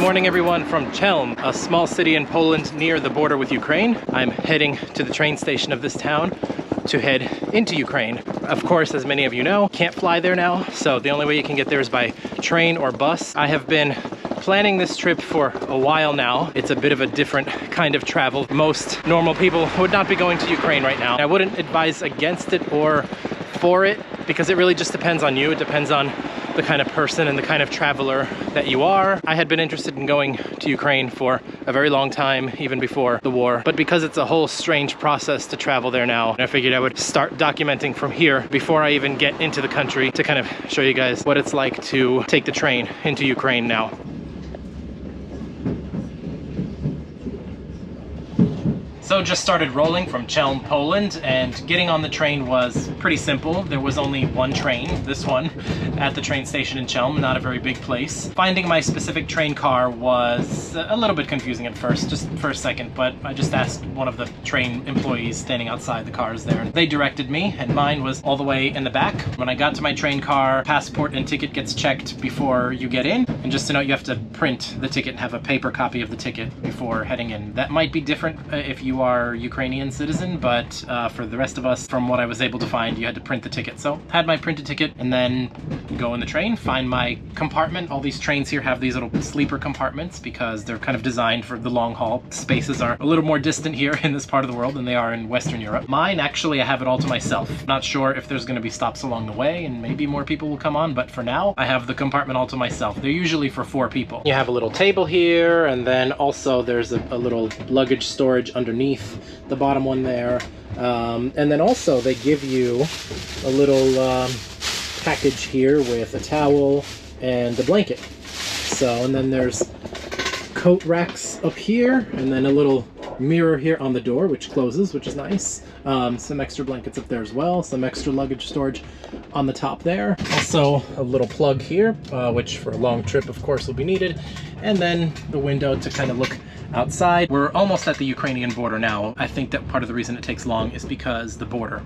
morning everyone from Chelm, a small city in Poland near the border with Ukraine. I'm heading to the train station of this town to head into Ukraine. Of course, as many of you know, can't fly there now, so the only way you can get there is by train or bus. I have been planning this trip for a while now. It's a bit of a different kind of travel. Most normal people would not be going to Ukraine right now. I wouldn't advise against it or for it, because it really just depends on you. It depends on the kind of person and the kind of traveler that you are. I had been interested in going to Ukraine for a very long time, even before the war, but because it's a whole strange process to travel there now, I figured I would start documenting from here before I even get into the country to kind of show you guys what it's like to take the train into Ukraine now. So just started rolling from Chelm, Poland, and getting on the train was pretty simple. There was only one train, this one, at the train station in Chelm, not a very big place. Finding my specific train car was a little bit confusing at first, just for a second, but I just asked one of the train employees standing outside the cars there, and they directed me, and mine was all the way in the back. When I got to my train car, passport and ticket gets checked before you get in, and just to note, you have to print the ticket and have a paper copy of the ticket before heading in. That might be different if you are Ukrainian citizen, but for the rest of us, from what I was able to find, you had to print the ticket. So had my printed ticket and then go in the train, find my compartment. All these trains here have these little sleeper compartments because they're kind of designed for the long haul. Spaces are a little more distant here in this part of the world than they are in Western Europe. Mine, actually, I have it all to myself. Not sure if there's going to be stops along the way and maybe more people will come on, but for now, I have the compartment all to myself. They're usually for 4 people. You have a little table here, and then also there's a little luggage storage underneath the bottom one there, and then also they give you a little package here with a towel and a blanket. So, and then there's coat racks up here, and then a little mirror here on the door which closes, which is nice. Some extra blankets up there as well, some extra luggage storage on the top there. Also a little plug here, which for a long trip of course will be needed, and then the window to kind of look outside. We're almost at the Ukrainian border now. I think that part of the reason it takes long is because the border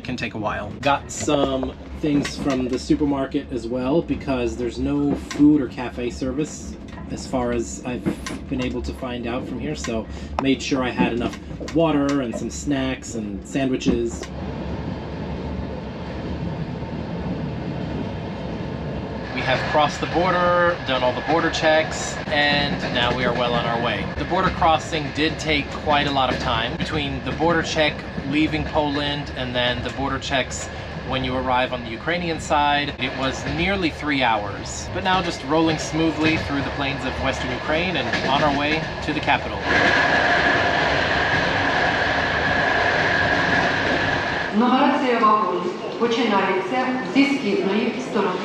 can take a while. Got some things from the supermarket as well, because there's no food or cafe service as far as I've been able to find out from here, so made sure I had enough water and some snacks and sandwiches. We have crossed the border, done all the border checks, and now we are well on our way. The border crossing did take quite a lot of time between the border check leaving Poland and then the border checks when you arrive on the Ukrainian side. It was nearly 3 hours, but now just rolling smoothly through the plains of Western Ukraine and on our way to the capital.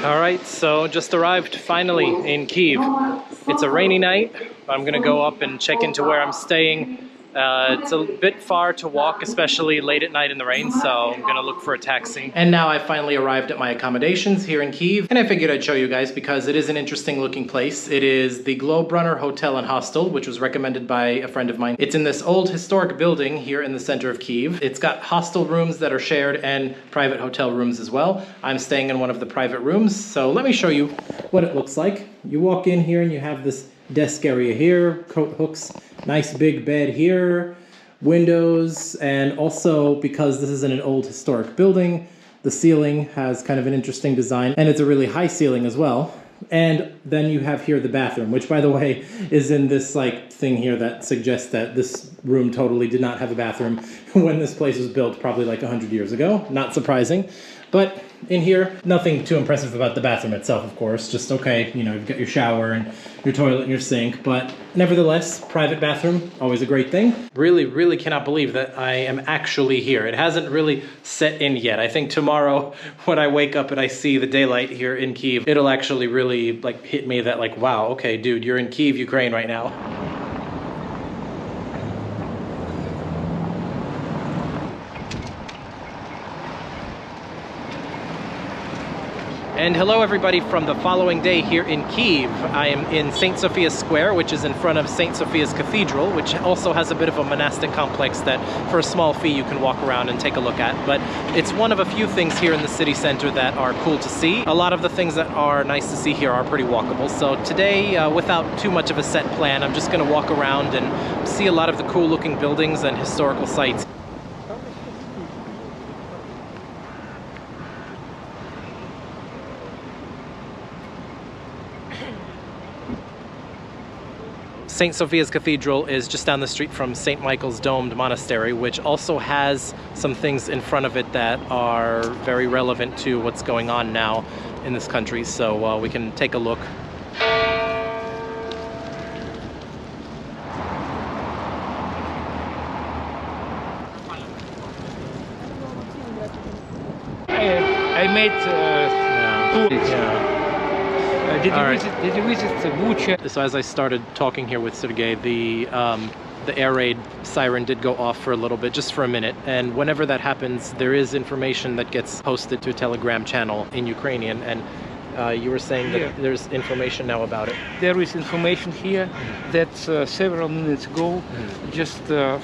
All right, so just arrived finally in Kyiv. It's a rainy night. I'm gonna go up and check into where I'm staying. It's a bit far to walk, especially late at night in the rain, so I'm gonna look for a taxi. And now I finally arrived at my accommodations here in Kyiv, and I figured I'd show you guys because it is an interesting looking place. It is the Global Hotel and Hostel, which was recommended by a friend of mine. It's in this old historic building here in the center of Kyiv. It's got hostel rooms that are shared and private hotel rooms as well. I'm staying in one of the private rooms, so let me show you what it looks like. You walk in here and you have this desk area here, coat hooks, nice big bed here, windows, and also because this is in an old historic building, the ceiling has kind of an interesting design, and it's a really high ceiling as well. And then you have here the bathroom, which by the way is in this like thing here that suggests that this room totally did not have a bathroom when this place was built, probably like 100 years ago. Not surprising. But in here, nothing too impressive about the bathroom itself, of course. Just okay, you know, you've got your shower and your toilet and your sink, but nevertheless, private bathroom, always a great thing. Really, really cannot believe that I am actually here. It hasn't really set in yet. I think tomorrow when I wake up and I see the daylight here in Kyiv, it'll actually really like hit me that like, wow, okay, dude, you're in Kyiv, Ukraine right now. And hello everybody from the following day here in Kyiv. I am in St. Sophia's Square, which is in front of St. Sophia's Cathedral, which also has a bit of a monastic complex that for a small fee you can walk around and take a look at. But it's one of a few things here in the city center that are cool to see. A lot of the things that are nice to see here are pretty walkable. So today, without too much of a set plan, I'm just going to walk around and see a lot of the cool looking buildings and historical sites. St. Sophia's Cathedral is just down the street from St. Michael's Domed Monastery, which also has some things in front of it that are very relevant to what's going on now in this country. So we can take a look. I made tours. Did you visit Bucha? So as I started talking here with Sergey, the air raid siren did go off for a little bit, just for a minute. And whenever that happens, there is information that gets posted to a Telegram channel in Ukrainian. And you were saying that there's information now about it. There is information here that several minutes ago, just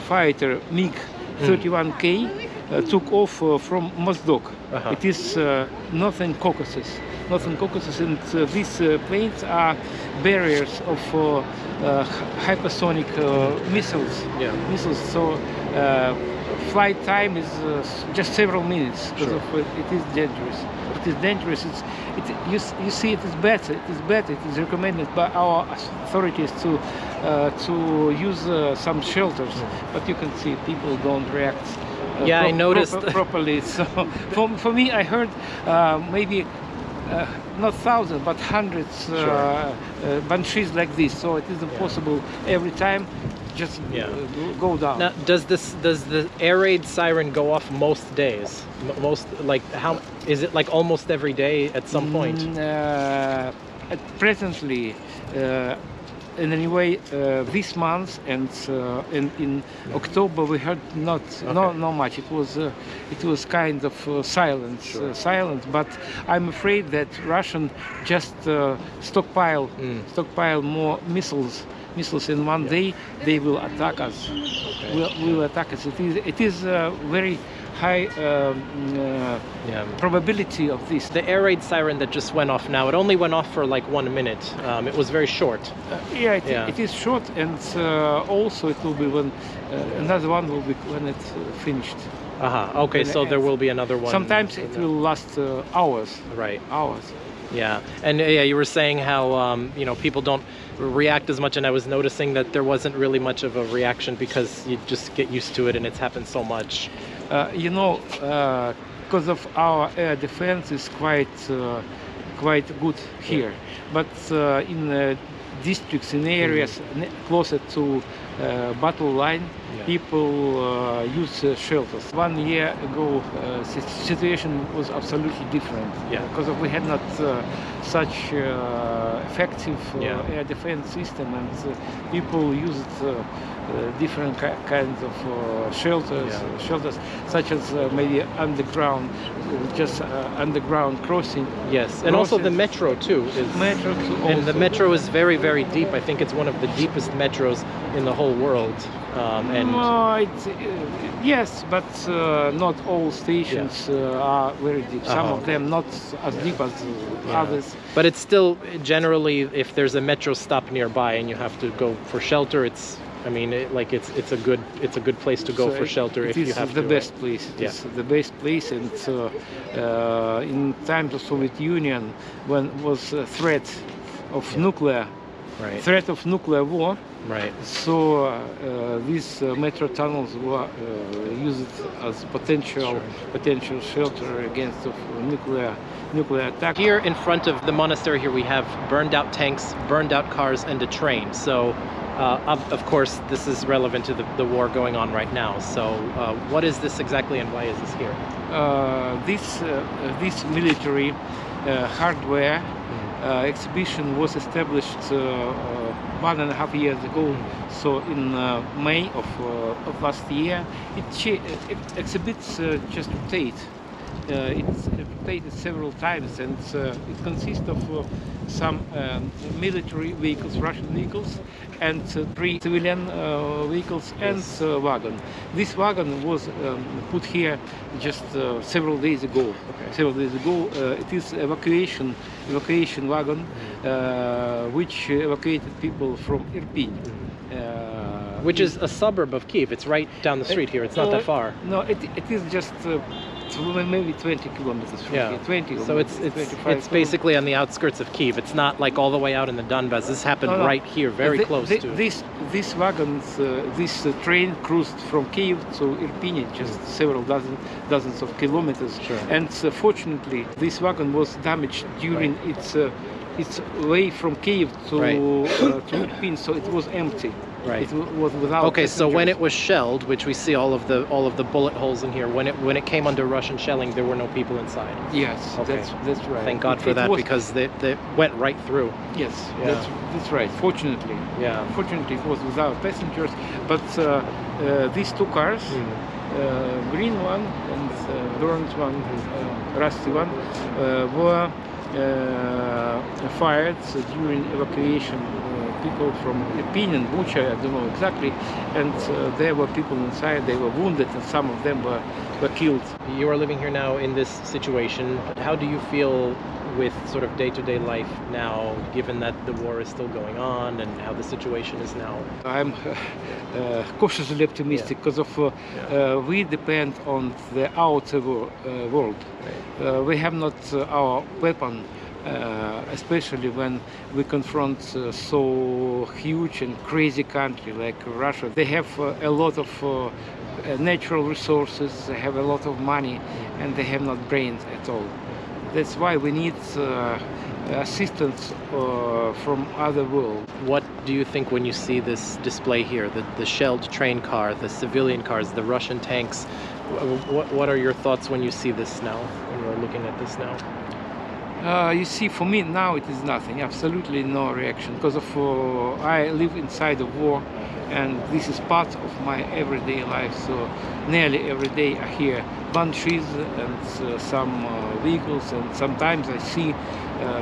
fighter MiG-31K took off from Mozdok. It is northern Caucasus. Northern Caucasus, and these planes are barriers of hypersonic missiles. Missiles. So flight time is just several minutes because it is dangerous. It is dangerous. You see, it is better. It is better. It is recommended by our authorities to use some shelters. But you can see people don't react. I noticed properly. So for me, I heard maybe. Not thousands, but hundreds banshees like this. So it is impossible every time. Just go down. Now, does the air raid siren go off most days? Most, like, how is it, like almost every day at some point? Presently, in any way, this month and in October we heard not much. It was kind of silence, But I'm afraid that Russian just stockpile more missiles in one day. They will attack us. Will attack us. It is very high probability of this. The air raid siren that just went off now, it only went off for like 1 minute. It was very short. It is short, and also it will be when another one will be when it's finished. Okay, so there will be another one. Sometimes it will last hours. Right. Hours. Yeah, and you were saying how people don't react as much, and I was noticing that there wasn't really much of a reaction because you just get used to it, and it's happened so much. Because of our air defense is quite good here, but in districts, in areas closer to battle line, people use shelters. 1 year ago, situation was absolutely different. Because we had not such effective air defense system, and people used different kinds of shelters, such as maybe underground, just underground crossing. Yes, and also the metro too. And the metro is very, very deep. I think it's one of the deepest metros in the whole world. Yes, but not all stations are very deep. Some of them not as deep as others. But it's still generally, if there's a metro stop nearby and you have to go for shelter, it's a good place to go for shelter if you have to. It is the best place. It is the best place, and in times of Soviet Union, when was a threat of nuclear war. Right. So these metro tunnels were used as potential shelter against nuclear attack. Here in front of the monastery, here we have burned out tanks, burned out cars, and a train. So of course, this is relevant to the war going on right now. So what is this exactly, and why is this here? This military hardware exhibition was established 1.5 years ago. So in May of last year, it exhibits just rotate. It's rotated several times, and it consists of some military vehicles, Russian vehicles, and 3 civilian vehicles and wagon. This wagon was put here just several days ago. It is evacuation wagon, which evacuated people from Irpin. Which is a suburb of Kyiv. It's right down the street here. It's not that far. No, it is just maybe 20 kilometers from here. 20. So it's basically on the outskirts of Kyiv. It's not like all the way out in the Donbass. This happened right here, very close to. These wagons, this train cruised from Kyiv to Irpin, just several dozens of kilometers. Sure. And fortunately, this wagon was damaged during its way from Kyiv to Irpin, so it was empty. Right. It was without. Okay, so when passengers. it was shelled, which we see all of the bullet holes in here, when it came under Russian shelling, there were no people inside. Yes, Okay. that's right. Thank God for that, because they went right through. Yes, Yeah. that's right. Fortunately, Yeah. Fortunately, it was without passengers. But these two cars, green one and burned one, rusty one, were fired during evacuation. People from Irpin and Bucha, I don't know exactly, and there were people inside. They were wounded, and some of them were killed. You are living here now in this situation. How do you feel with sort of day-to-day life now, given that the war is still going on and how the situation is now? I'm cautiously optimistic because of we depend on the outer world. We have not our weapon. Especially when we confront so huge and crazy country like Russia. They have a lot of natural resources, they have a lot of money, and they have not brains at all. That's why we need assistance from other world. What do you think when you see this display here, the shelled train car, the civilian cars, the Russian tanks? What are your thoughts when you see this now, when you're looking at this now? You see, for me now it is nothing, absolutely no reaction, because of I live inside the war, and this is part of my everyday life. So nearly every day I hear banshees and some vehicles, and sometimes I see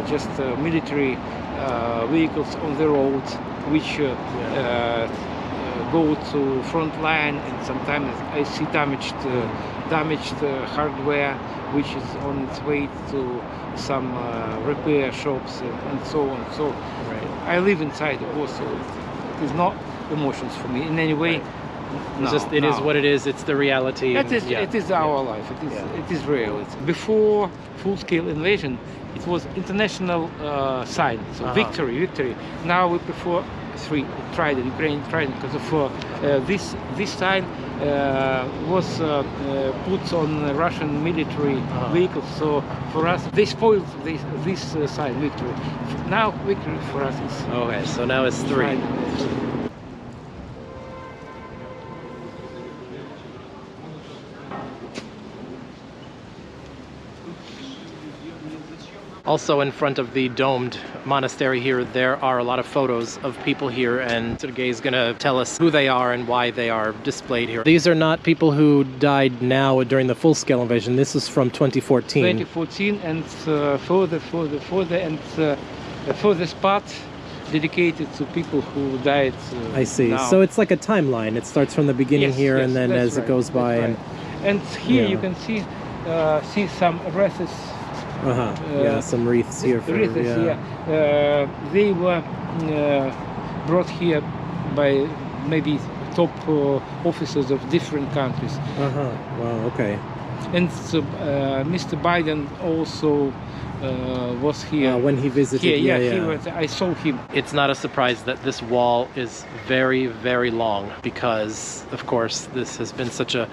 just military vehicles on the road, which go to front line, and sometimes I see damaged hardware, which is on its way to some repair shops and so on. So I live inside the war, so it is not emotions for me in any way. It's just, it is what it is. It's the reality. It is our life. It is real. Before full-scale invasion, it was international sign, so victory. Now we prefer Trident, Ukrainian Trident, because of this sign was put on Russian military vehicles. So for us, they spoiled this sign, victory. Now victory for us is okay. So now it's 3. Trident. Also in front of the domed monastery here, there are a lot of photos of people here, and Sergei is going to tell us who they are and why they are displayed here. These are not people who died now during the full-scale invasion. This is from 2014. 2014 and further, and further spot dedicated to people who died. I see. Now. So it's like a timeline. It starts from the beginning here, and then as it goes by. And here you can see some addresses. Some wreaths here. They were brought here by maybe top officers of different countries. Wow, okay. And Mr. Biden also was here. When he visited. He was, I saw him. It's not a surprise that this wall is very, very long, because, of course, this has been such a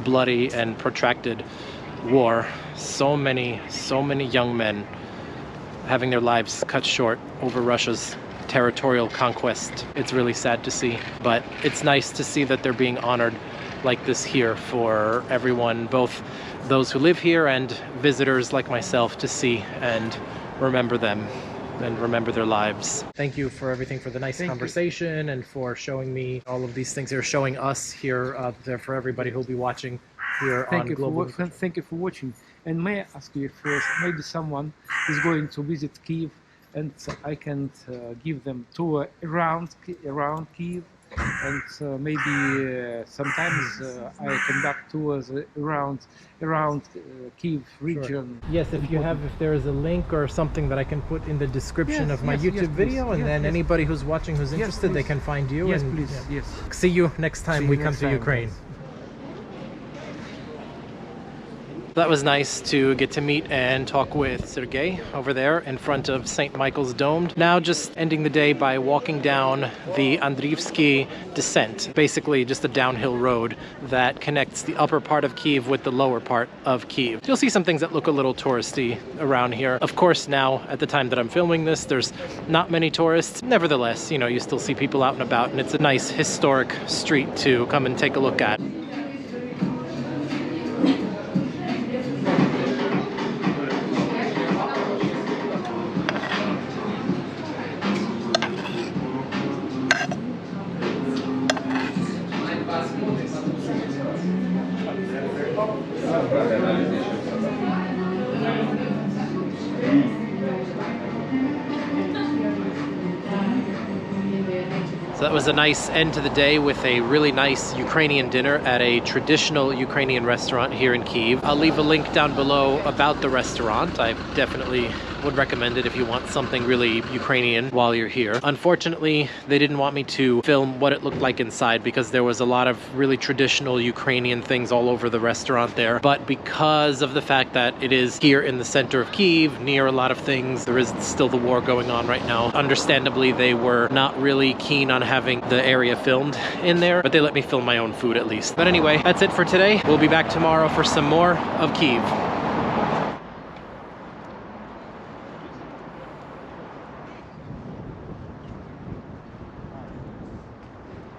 bloody and protracted war. So many young men having their lives cut short over Russia's territorial conquest. It's really sad to see, but it's nice to see that they're being honored like this here for everyone, both those who live here and visitors like myself, to see and remember them and remember their lives. Thank you for everything, for the nice conversation, and for showing me all of these things here, showing us here there for everybody who'll be watching here on Global. Thank you for watching. And may I ask you if maybe someone is going to visit Kyiv, and I can give them tour around Kyiv, and maybe sometimes I conduct tours around Kyiv region. Yes, if there is a link or something that I can put in the description of my YouTube video, and then anybody who's watching who's interested, they can find you. Yes, and, please. Yes. See you next time we come to Ukraine. That was nice to get to meet and talk with Sergey over there in front of St. Michael's Dome. Now just ending the day by walking down the Andriivsky descent, basically just a downhill road that connects the upper part of Kyiv with the lower part of Kyiv. You'll see some things that look a little touristy around here. Of course, now at the time that I'm filming this, there's not many tourists. Nevertheless, you know, you still see people out and about, and it's a nice historic street to come and take a look at. So that was a nice end to the day with a really nice Ukrainian dinner at a traditional Ukrainian restaurant here in Kyiv. I'll leave a link down below about the restaurant. I definitely would recommend it if you want something really Ukrainian while you're here. Unfortunately, they didn't want me to film what it looked like inside because there was a lot of really traditional Ukrainian things all over the restaurant there. But because of the fact that it is here in the center of Kyiv, near a lot of things, there is still the war going on right now. Understandably, they were not really keen on having the area filmed in there, but they let me film my own food at least. But anyway, that's it for today. We'll be back tomorrow for some more of Kyiv.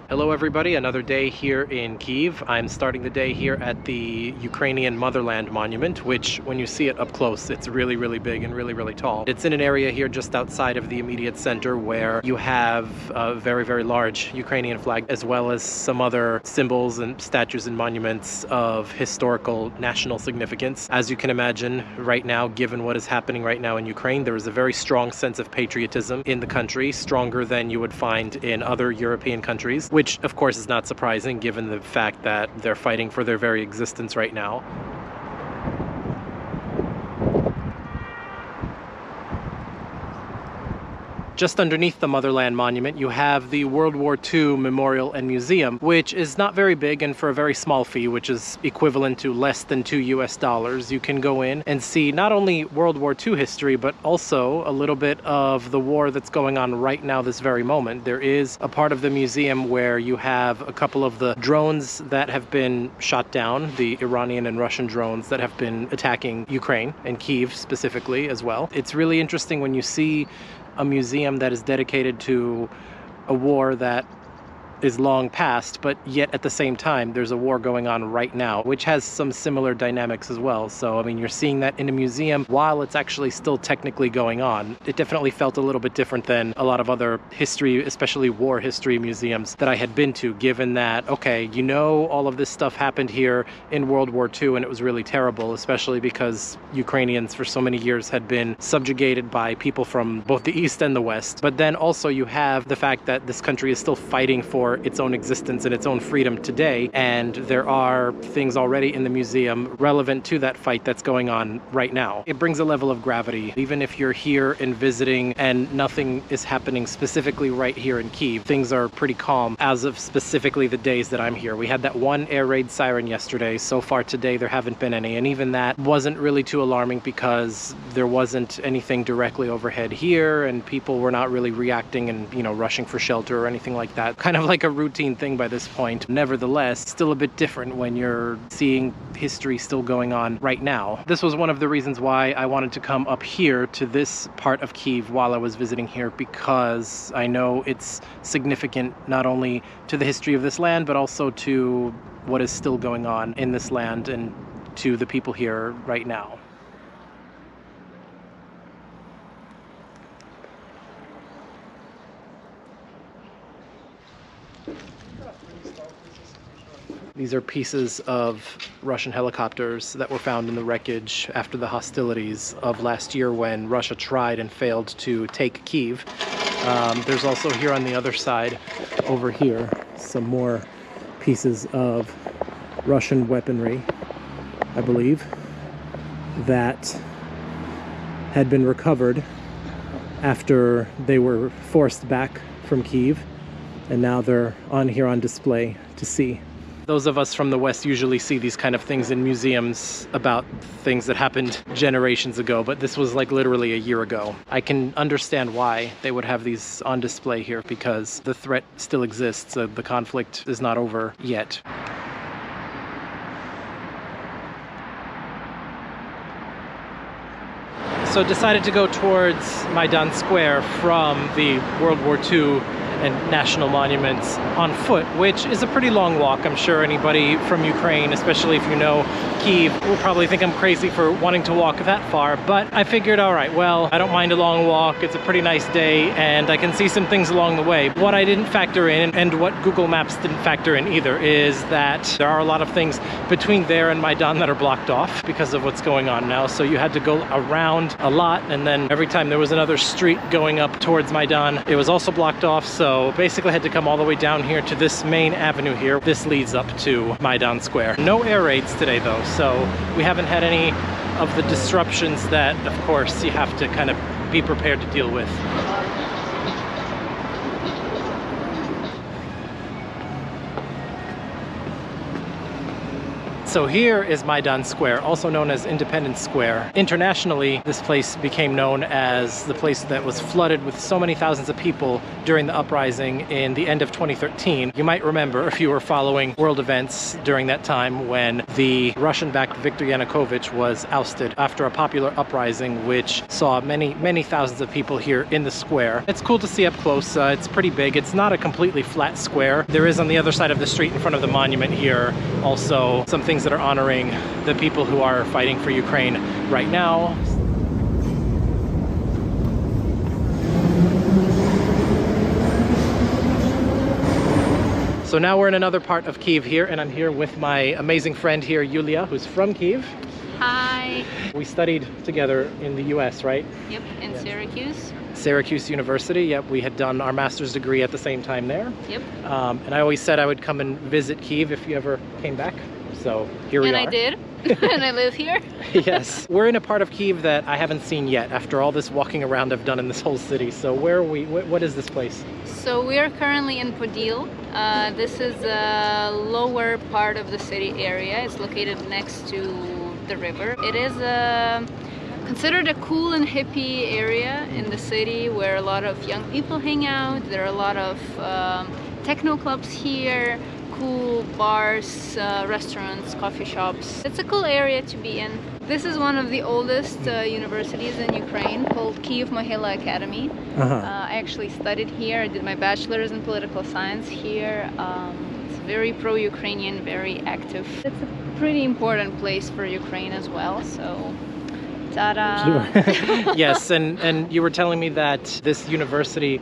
Hello everybody, another day here in Kyiv. I'm starting the day here at the Ukrainian Motherland Monument, which when you see it up close, it's really, really big and really, really tall. It's in an area here just outside of the immediate center where you have a very, very large Ukrainian flag, as well as some other symbols and statues and monuments of historical national significance. As you can imagine, right now, given what is happening right now in Ukraine, there is a very strong sense of patriotism in the country, stronger than you would find in other European countries, which of course is not surprising given the fact that they're fighting for their very existence right now. Just underneath the Motherland Monument, you have the World War II Memorial and Museum, which is not very big, and for a very small fee, which is equivalent to less than $2, you can go in and see not only World War II history, but also a little bit of the war that's going on right now, this very moment. There is a part of the museum where you have a couple of the drones that have been shot down, the Iranian and Russian drones that have been attacking Ukraine and Kyiv specifically as well. It's really interesting when you see a museum that is dedicated to a war that is long past, but yet at the same time there's a war going on right now, which has some similar dynamics as well. So I mean, you're seeing that in a museum while it's actually still technically going on. It definitely felt a little bit different than a lot of other history, especially war history museums that I had been to, given that, okay, you know, all of this stuff happened here in World War II and it was really terrible, especially because Ukrainians for so many years had been subjugated by people from both the East and the West. But then also you have the fact that this country is still fighting for its own existence and its own freedom today, and there are things already in the museum relevant to that fight that's going on right now. It brings a level of gravity. Even if you're here and visiting and nothing is happening specifically right here in Kyiv, things are pretty calm as of specifically the days that I'm here. We had that one air raid siren yesterday. So far today there haven't been any, and even that wasn't really too alarming because there wasn't anything directly overhead here and people were not really reacting and, you know, rushing for shelter or anything like that. Kind of like a routine thing by this point. Nevertheless, still a bit different when you're seeing history still going on right now. This was one of the reasons why I wanted to come up here to this part of Kyiv while I was visiting here, because I know it's significant not only to the history of this land, but also to what is still going on in this land and to the people here right now. These are pieces of Russian helicopters that were found in the wreckage after the hostilities of last year when Russia tried and failed to take Kyiv. There's also here on the other side, over here, some more pieces of Russian weaponry, I believe, that had been recovered after they were forced back from Kyiv, and now they're on here on display to see. Those of us from the West usually see these kind of things in museums about things that happened generations ago, but this was like literally a year ago. I can understand why they would have these on display here, because the threat still exists. The conflict is not over yet. So decided to go towards Maidan Square from the World War II and national monuments on foot, which is a pretty long walk. I'm sure anybody from Ukraine, especially if you know Kyiv, will probably think I'm crazy for wanting to walk that far, but I figured, all right, well, I don't mind a long walk. It's a pretty nice day and I can see some things along the way. What I didn't factor in, and what Google Maps didn't factor in either, is that there are a lot of things between there and Maidan that are blocked off because of what's going on now. So you had to go around a lot, and then every time there was another street going up towards Maidan, it was also blocked off. So basically I had to come all the way down here to this main avenue here. This leads up to Maidan Square. No air raids today though, so we haven't had any of the disruptions that, of course, you have to kind of be prepared to deal with. So here is Maidan Square, also known as Independence Square. Internationally, this place became known as the place that was flooded with so many thousands of people during the uprising in the end of 2013. You might remember, if you were following world events during that time, when the Russian-backed Viktor Yanukovych was ousted after a popular uprising which saw many thousands of people here in the square. It's cool to see up close. It's pretty big. It's not a completely flat square. There is on the other side of the street in front of the monument here also some things that are honoring the people who are fighting for Ukraine right now. So now we're in another part of Kyiv here, and I'm here with my amazing friend here, Yulia, who's from Kyiv. Hi. We studied together in the US, right? Yep, in Syracuse. Syracuse University. Yep, we had done our master's degree at the same time there. Yep. And I always said I would come and visit Kyiv if you ever came back. So here we are. And I did. And I live here. Yes. We're in a part of Kyiv that I haven't seen yet after all this walking around I've done in this whole city. So where are we? What is this place? So we are currently in Podil. This is a lower part of the city area. It's located next to the river. It is considered a cool and hippie area in the city where a lot of young people hang out. There are a lot of techno clubs here, cool bars, restaurants, coffee shops. It's a cool area to be in. This is one of the oldest universities in Ukraine, called Kyiv Mohila Academy. I actually studied here. I did my bachelor's in political science here. It's very pro-Ukrainian, very active. It's a pretty important place for Ukraine as well, so ta-da! Yes, and you were telling me that this university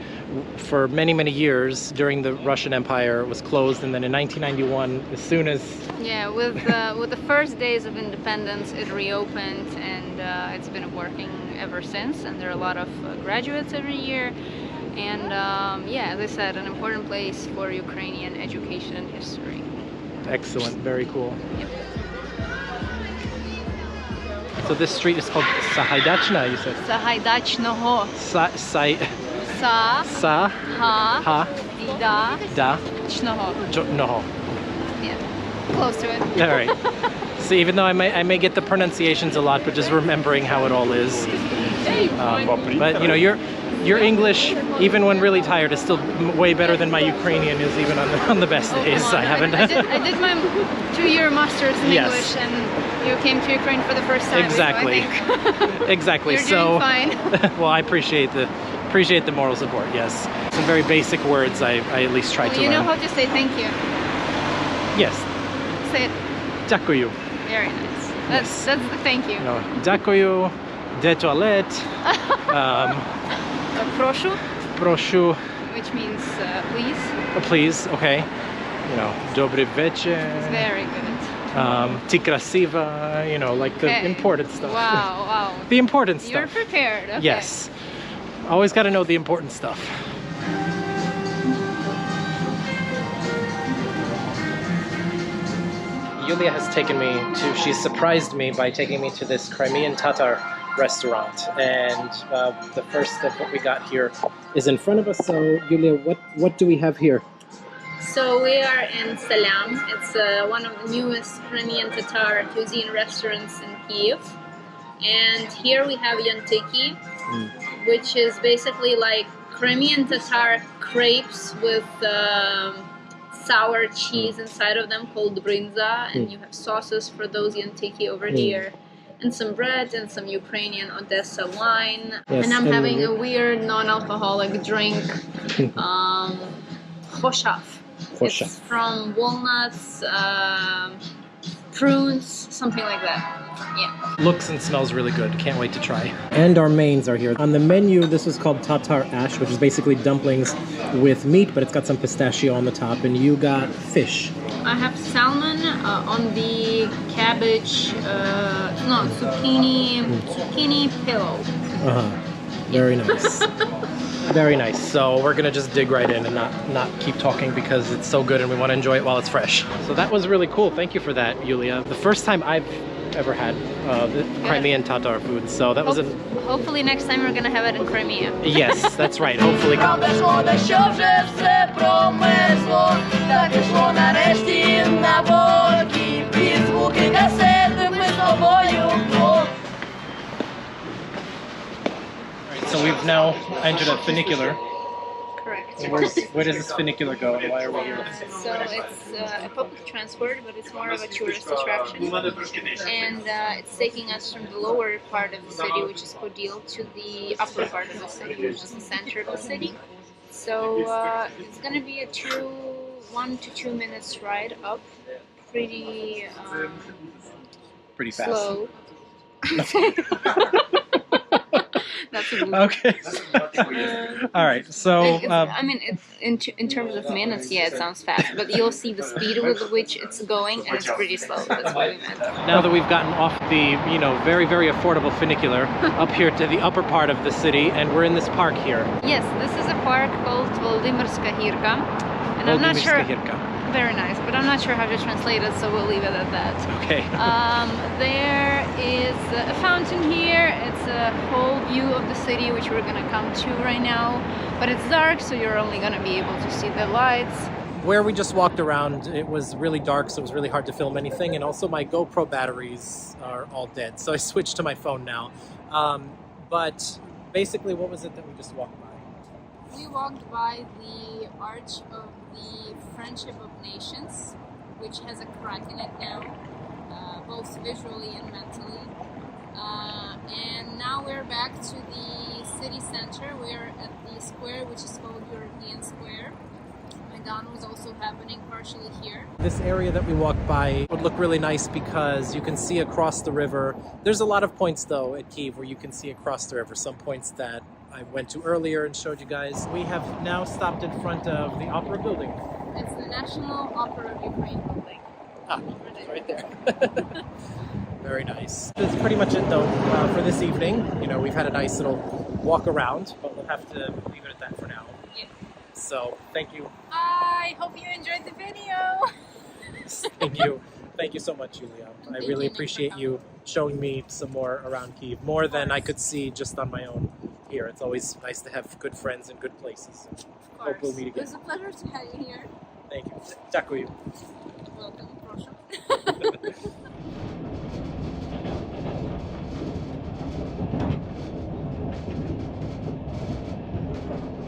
for many years during the Russian Empire was closed, and then in 1991, as soon as... Yeah, with the first days of independence, it reopened, and it's been working ever since, and there are a lot of graduates every year. And yeah, as I said, an important place for Ukrainian education and history. Excellent, very cool. Yep. So this street is called Sahaidachna, you said? Sahaidachnoho. Sa ha da chnoho. Yeah, close to it. All right. So even though I may get the pronunciations a lot, but just remembering how it all is. But you know, your English, even when really tired, is still way better than my Ukrainian is, even on the best days. I haven't. I did my 2-year master's in English, and you came to Ukraine for the first time. Exactly. So I think exactly. You're doing fine. Well, I appreciate the moral support. Yes. Some very basic words I at least try to learn. You know how to say thank you? Yes. Say it. Дякую. Very nice. That's the thank you. No. Дякую. De toilette. Прошу. Прошу. Which means please. Please. Okay. You know. Dobry вечер. It's very good. Ty krasiva, you know, like the important stuff. Wow, wow. The important stuff. You're prepared. Okay. Yes. Always got to know the important stuff. Yulia has taken me to, she's surprised me by taking me to this Crimean Tatar restaurant. And the first of what we got here is in front of us. So, Yulia, what do we have here? So we are in Salam. It's one of the newest Crimean Tatar cuisine restaurants in Kyiv. And here we have yantiki, which is basically like Crimean Tatar crepes with sour cheese inside of them called brinza, and you have sauces for those yantiki over here, and some bread and some Ukrainian Odessa wine. Yes, and I'm having a weird non-alcoholic drink, khoshav. It's from walnuts, prunes, something like that. Yeah. Looks and smells really good. Can't wait to try. And our mains are here. On the menu, this is called Tatar Ash, which is basically dumplings with meat, but it's got some pistachio on the top. And you got fish. I have salmon on the cabbage, zucchini pillow. Very nice. Very nice. So we're gonna just dig right in and not keep talking because it's so good and we want to enjoy it while it's fresh. So that was really cool. Thank you for that, Yulia. The first time I've ever had the Crimean Tatar food. So that was a... Hopefully next time we're gonna have it in Crimea. Yes, that's right. Hopefully. So we've now entered a funicular. Correct. Where does this funicular go and why are we here? So it's a public transport, but it's more of a tourist attraction. And it's taking us from the lower part of the city, which is Podil, to the upper part of the city, which is the center of the city. So it's going to be a 1 to 2 minutes ride up, pretty fast. Slow. That's okay. All right. So I mean, in terms of minutes, yeah, it sounds fast, but you'll see the speed with which it's going, and it's pretty slow. That's what we meant. Now that we've gotten off the, you know, very, very affordable funicular up here to the upper part of the city, and we're in this park here. Yes, this is a park called Volodymyrska Hirka, and I'm not sure. Very nice, but I'm not sure how to translate it, so we'll leave it at that. Okay. There is a fountain here. It's a whole view of the city, which we're gonna come to right now. But it's dark, so you're only gonna be able to see the lights. Where we just walked around, it was really dark, so it was really hard to film anything. And also my GoPro batteries are all dead, so I switched to my phone now. But basically, what was it that we just walked by? We walked by the Arch of the Friendship of Nations, which has a crack in it now, both visually and mentally. And now we're back to the city center. We're at the square, which is called European Square. Maidan was also happening partially here. This area that we walked by would look really nice because you can see across the river. There's a lot of points though at Kyiv where you can see across the river. Some points that I went to earlier and showed you guys. We have now stopped in front of the Opera building. It's the National Opera of Ukraine building. Ah, it's right there. Very nice. That's pretty much it though for this evening. You know, we've had a nice little walk around, but we'll have to leave it at that for now. Yeah. So, thank you. I hope you enjoyed the video. Thank you. Thank you so much, Julia. I really appreciate you showing me some more around Kyiv, more than I could see just on my own here. It's always nice to have good friends in good places. Hope we'll meet again. It was a pleasure to have you here. Thank you. Дякую. Welcome, proszę.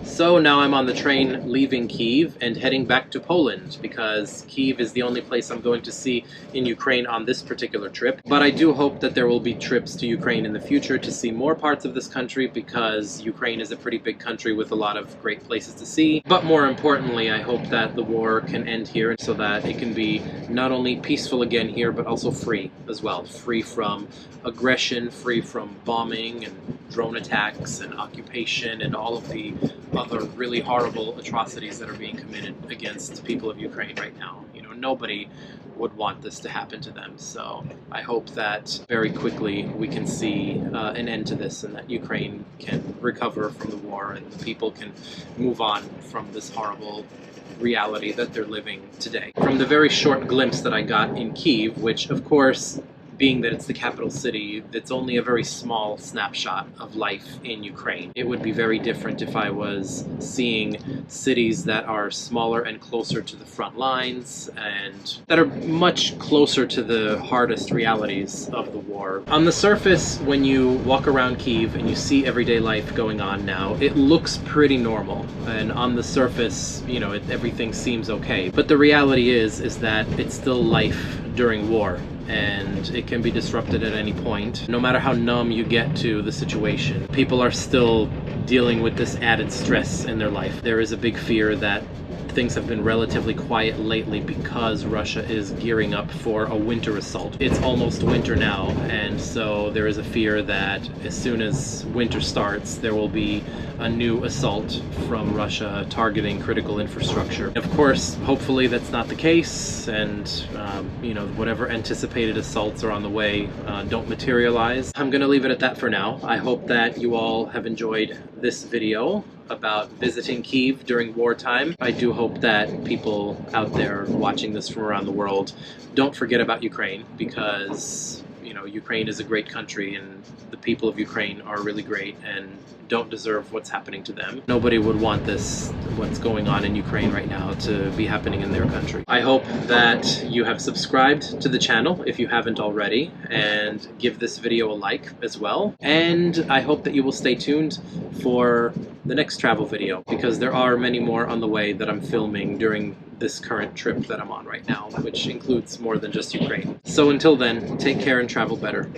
So now I'm on the train leaving Kyiv and heading back to Poland because Kyiv is the only place I'm going to see in Ukraine on this particular trip. But I do hope that there will be trips to Ukraine in the future to see more parts of this country because Ukraine is a pretty big country with a lot of great places to see. But more importantly, I hope that the war can end here so that it can be not only peaceful again here, but also free as well. Free from aggression, free from bombing and drone attacks and occupation and all of the other really horrible atrocities that are being committed against people of Ukraine right now. You know, nobody would want this to happen to them. So I hope that very quickly we can see an end to this, and that Ukraine can recover from the war and the people can move on from this horrible reality that they're living today. From the very short glimpse that I got in Kyiv, which of course, being that it's the capital city, it's only a very small snapshot of life in Ukraine. It would be very different if I was seeing cities that are smaller and closer to the front lines and that are much closer to the hardest realities of the war. On the surface, when you walk around Kyiv and you see everyday life going on now, it looks pretty normal. And on the surface, you know, everything seems okay. But the reality is that it's still life during war, and it can be disrupted at any point. No matter how numb you get to the situation, people are still dealing with this added stress in their life. There is a big fear that things have been relatively quiet lately because Russia is gearing up for a winter assault. It's almost winter now, and so there is a fear that as soon as winter starts, there will be a new assault from Russia targeting critical infrastructure. Of course, hopefully that's not the case, and you know, whatever anticipated assaults are on the way don't materialize. I'm gonna leave it at that for now. I hope that you all have enjoyed this video about visiting Kyiv during wartime. I do hope that people out there watching this from around the world don't forget about Ukraine, because you know, Ukraine is a great country and the people of Ukraine are really great and don't deserve what's happening to them. Nobody would want this, what's going on in Ukraine right now, to be happening in their country. I hope that you have subscribed to the channel if you haven't already, and give this video a like as well. And I hope that you will stay tuned for the next travel video, because there are many more on the way that I'm filming during this current trip that I'm on right now, which includes more than just Ukraine. So until then, take care and travel better.